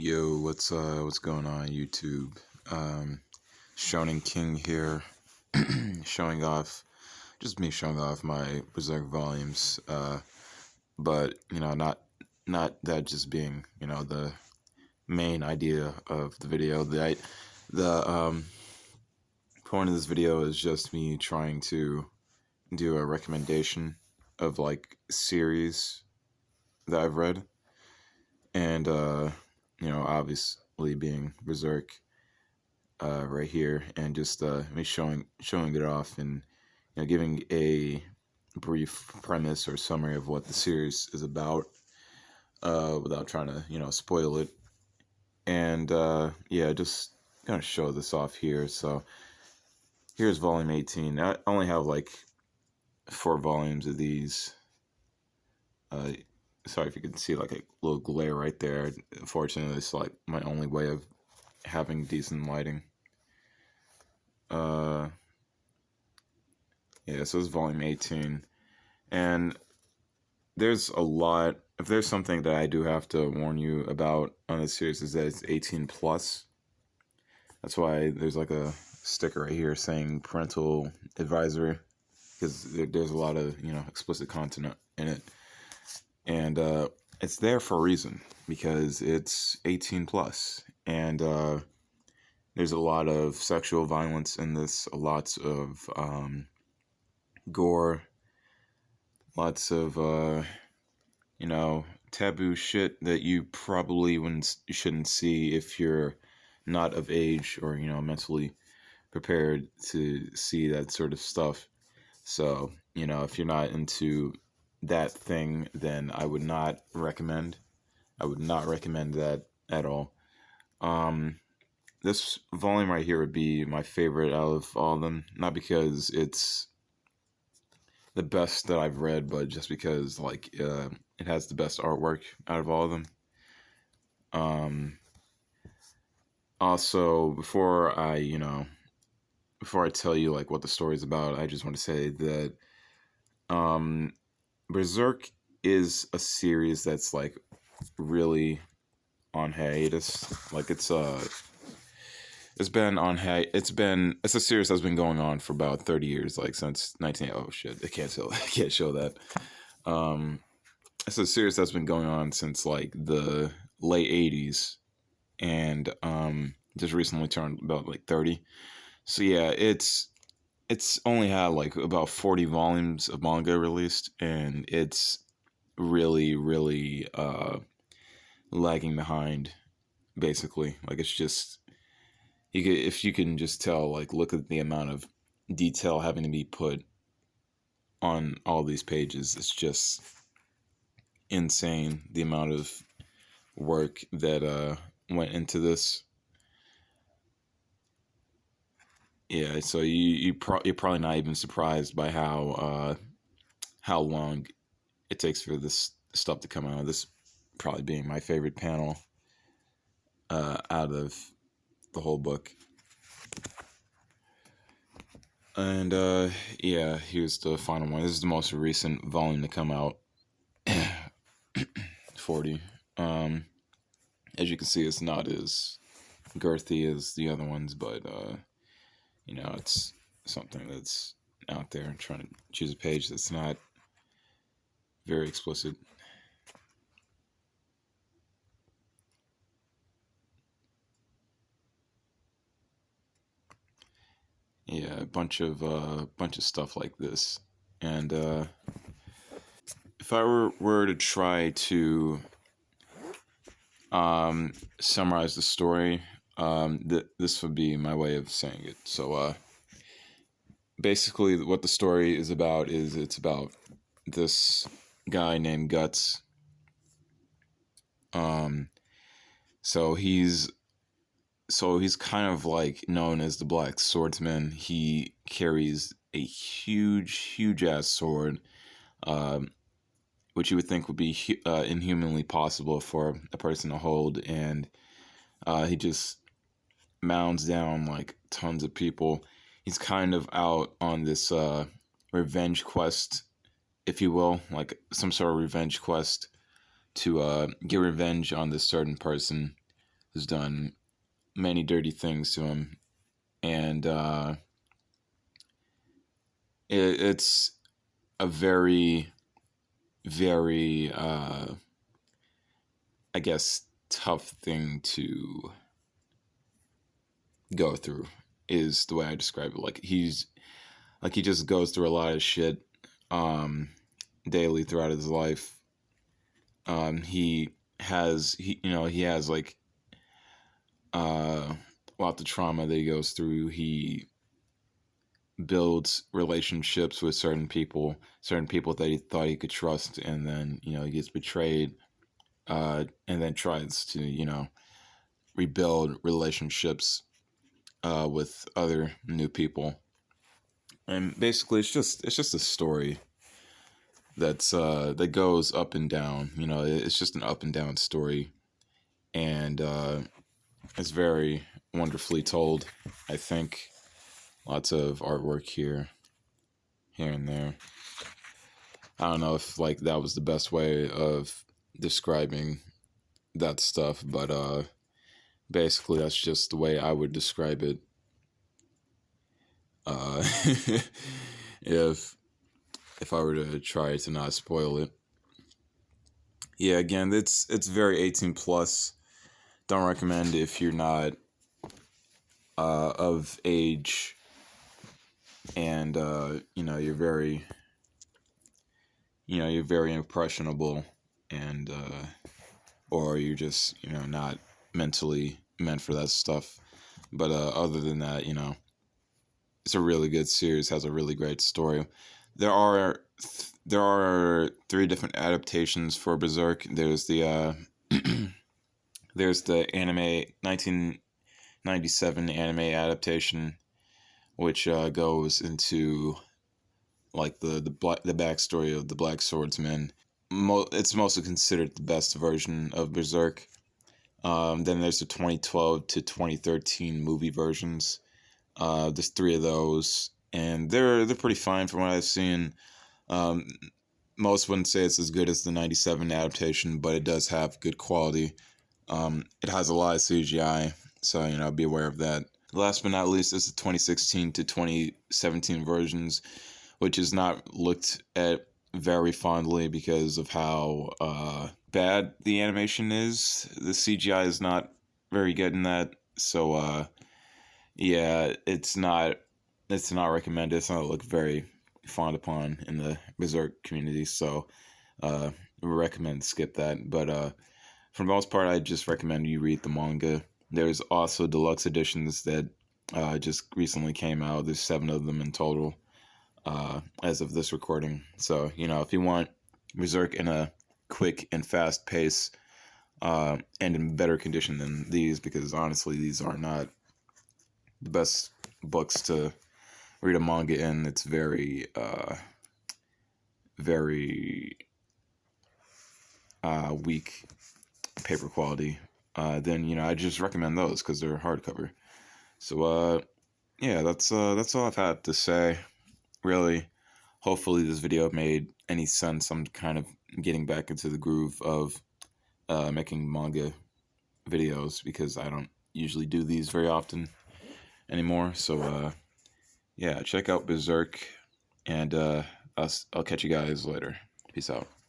Yo, what's going on YouTube? Shonen King here, showing off, just me showing off my Berserk volumes. But not that just being the main idea of the video. The point of this video is just me trying to do a recommendation of like series that I've read, and obviously being Berserk right here, and just me showing it off, and giving a brief premise or summary of what the series is about, without trying to spoil it. And yeah, just gonna show this off here. So here's volume 18. I only have like 4 volumes of these. Sorry if you can see like a little glare right there. Unfortunately, it's like my only way of having decent lighting. Yeah, so it's volume 18. And there's a lot. If there's something that I do have to warn you about on this series, is that it's 18 plus. That's why there's like a sticker right here saying parental advisory, because there's a lot of explicit content in it, and it's there for a reason, because it's 18 plus, and there's a lot of sexual violence in this, lots of gore, lots of taboo shit that you probably shouldn't see if you're not of age or mentally prepared to see that sort of stuff. So if you're not into that thing, then I would not recommend that at all. This volume right here would be my favorite out of all of them, not because it's the best that I've read, but just because it has the best artwork out of all of them. Also, before I tell you like what the story's about, I just want to say that Berserk is a series that's like really on hiatus. Like it's been on it's a series that's been going on for about 30 years, like since 19. Oh shit, I can't show that. It's a series that's been going on since like the late 80s, and just recently turned about like 30. So yeah, it's only had like about 40 volumes of manga released, and it's really lagging behind, basically. Like it's just, if you can just tell, like look at the amount of detail having to be put on all these pages. It's just insane, the amount of work that went into this. Yeah, so you're probably not even surprised by how long it takes for this stuff to come out. This probably being my favorite panel out of the whole book. And yeah, here's the final one. This is the most recent volume to come out. 40. As you can see, it's not as girthy as the other ones, but it's something that's out there. I'm trying to choose a page that's not very explicit. Yeah, a bunch of stuff like this. And if I were to try to summarize the story, this would be my way of saying it. So basically what the story is about is, it's about this guy named Guts. So he's kind of like known as the Black Swordsman. He carries a huge ass sword, which you would think would be inhumanly possible for a person to hold, and he just mounds down like tons of people. He's kind of out on this revenge quest, if you will, like some sort of revenge quest to get revenge on this certain person has done many dirty things to him, and it's a very, very, I guess, tough thing to go through. Is the way I describe it. He just goes through a lot of shit, um, daily throughout his life. He has like a lot of trauma that he goes through. He builds relationships with certain people that he thought he could trust, and then he gets betrayed, and then tries to rebuild relationships with other new people. And basically, it's just a story that goes up and down. It's just an up and down story, and it's very wonderfully told. I think lots of artwork here and there. I don't know if like that was the best way of describing that stuff, but basically that's just the way I would describe it. Uh, if I were to try to not spoil it. Yeah, again, it's very 18 plus. Don't recommend if you're not of age, and you're very impressionable, and or you're just not mentally meant for that stuff. But other than that, it's a really good series. Has a really great story. There are three different adaptations for Berserk. There's the there's the anime 1997 anime adaptation, which goes into like the backstory of the Black Swordsman. It's mostly considered the best version of Berserk. Then there's the 2012 to 2013 movie versions. There's three of those, and they're pretty fine from what I've seen. Um, Most wouldn't say it's as good as the 97 adaptation, but it does have good quality. It has a lot of CGI, so be aware of that. Last but not least is the 2016 to 2017 versions, which is not looked at very fondly because of how bad the animation is. The CGI is not very good in that, so yeah, it's not recommended. It's not looked very frowned upon in the Berserk community, so we recommend skip that. But for the most part, I just recommend you read the manga. There's also deluxe editions that just recently came out. There's 7 of them in total as of this recording. So, if you want Berserk in a quick and fast pace and in better condition than these, because honestly, these are not the best books to read a manga in. It's very, very weak paper quality. Then I just recommend those because they're hardcover. So yeah, that's all I've had to say. Really, hopefully this video made any sense. I'm kind of getting back into the groove of making manga videos because I don't usually do these very often anymore. So yeah, check out Berserk, and I'll catch you guys later. Peace out.